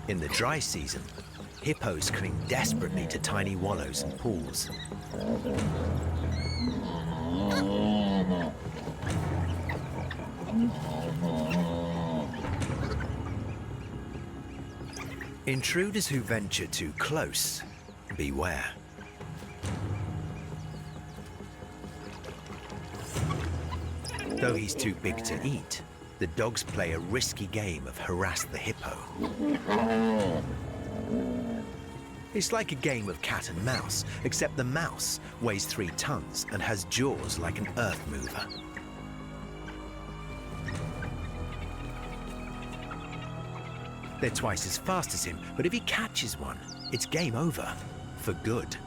In the dry season, hippos cling desperately to tiny wallows and pools. Intruders who venture too close, beware. Though he's too big to eat, the dogs play a risky game of harass the hippo. It's like a game of cat and mouse, except the mouse weighs 3 tons and has jaws like an earth mover. They're twice as fast as him, but if he catches one, it's game over, for good.